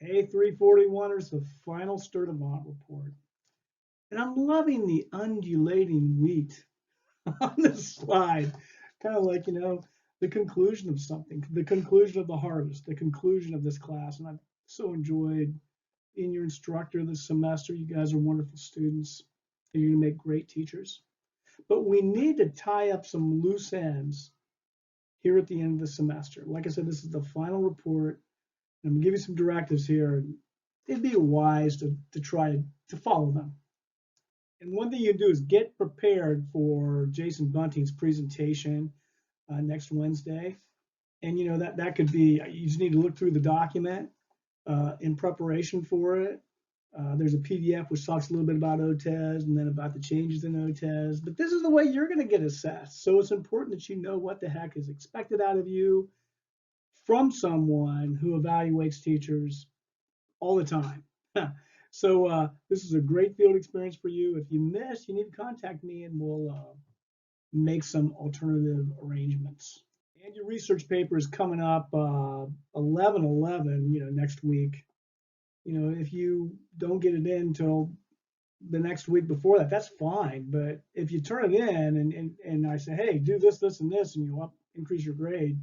Hey, 341ers, the final Sturtevant report. And I'm loving the undulating wheat on this slide. Kind of like, the conclusion of something, the conclusion of the harvest, the conclusion of this class. And I've so enjoyed being your instructor this semester. You guys are wonderful students, and you're going to make great teachers. But we need to tie up some loose ends here at the end of the semester. Like I said, this is the final report. I'm going to give you some directives here. It'd be wise to try to follow them. And one thing you do is get prepared for Jason Bunting's presentation next Wednesday. And that could be, you just need to look through the document in preparation for it. There's a PDF which talks a little bit about OTES and then about the changes in OTES. But this is the way you're going to get assessed. So it's important that you know what the heck is expected out of you from someone who evaluates teachers all the time. So this is a great field experience for you. If you miss, you need to contact me and we'll make some alternative arrangements. And your research paper is coming up 11/11, next week. If you don't get it in until the next week before that, that's fine. But if you turn it in and I say, hey, do this, this, and this, and you increase your grade,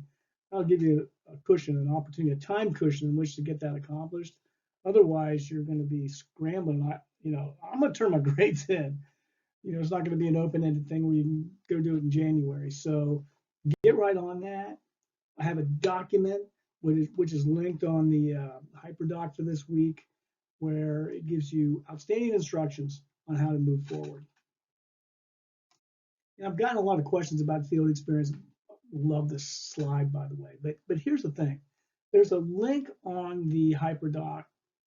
I'll give you a cushion, an opportunity, a time cushion in which to get that accomplished. Otherwise, you're going to be scrambling. I'm going to turn my grades in. It's not going to be an open-ended thing where you can go do it in January. So get right on that. I have a document which is linked on the HyperDoc for this week, where it gives you outstanding instructions on how to move forward. And I've gotten a lot of questions about field experience. Love this slide, by the way. But here's the thing. There's a link on the HyperDoc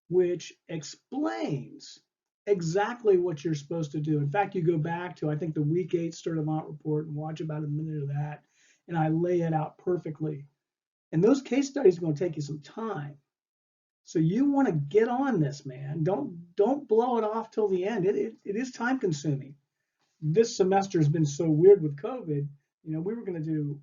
which explains exactly what you're supposed to do. In fact, you go back to, I think, the week 8 Sturtevant report and watch about a minute of that, and I lay it out perfectly. And those case studies are going to take you some time. So you want to get on this, man. Don't blow it off till the end. It is time consuming. This semester has been so weird with COVID. We were going to do,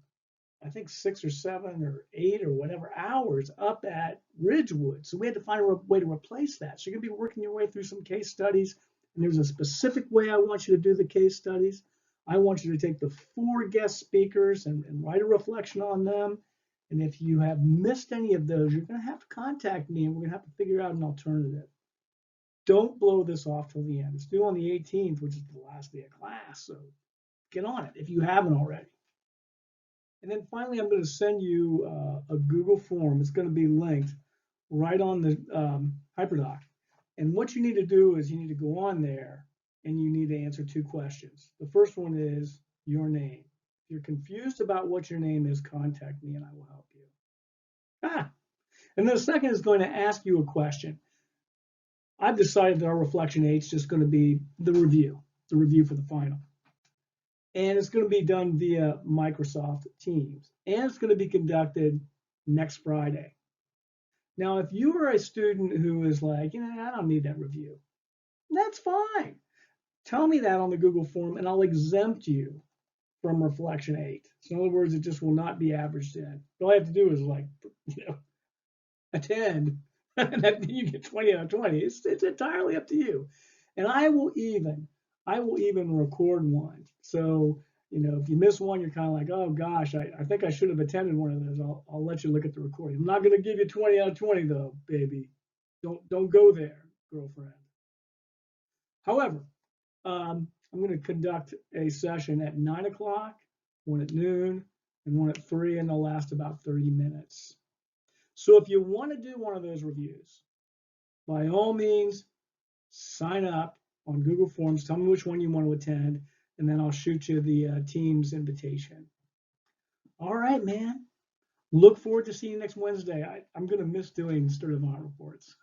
I think, 6 or 7 or 8 or whatever hours up at Ridgewood. So we had to find a way to replace that. So you're going to be working your way through some case studies. And there's a specific way I want you to do the case studies. I want you to take the 4 guest speakers and write a reflection on them. And if you have missed any of those, you're going to have to contact me and we're going to have to figure out an alternative. Don't blow this off till the end. It's due on the 18th, which is the last day of class. So get on it if you haven't already. And then finally, I'm going to send you a Google form. It's going to be linked right on the HyperDoc. And what you need to do is you need to go on there and you need to answer 2 questions. The first one is your name. If you're confused about what your name is, contact me and I will help you. And the second is going to ask you a question. I've decided that our Reflection 8 is just going to be the review for the final. And it's going to be done via Microsoft Teams. And it's going to be conducted next Friday. Now, if you are a student who is like, I don't need that review, that's fine. Tell me that on the Google form and I'll exempt you from Reflection 8. So in other words, it just will not be averaged in. All I have to do is attend, and then you get 20 out of 20. It's entirely up to you. And I will even record one. So, if you miss one, you're kind of like, oh gosh, I think I should have attended one of those. I'll let you look at the recording. I'm not going to give you 20 out of 20 though, baby. Don't go there, girlfriend. However, I'm going to conduct a session at 9 o'clock, one at noon, and one at 3, and they'll last about 30 minutes. So if you want to do one of those reviews, by all means, sign up on Google Forms. Tell me which one you want to attend, and then I'll shoot you the Teams invitation. All right, man. Look forward to seeing you next Wednesday. I'm going to miss doing Sturtevant reports.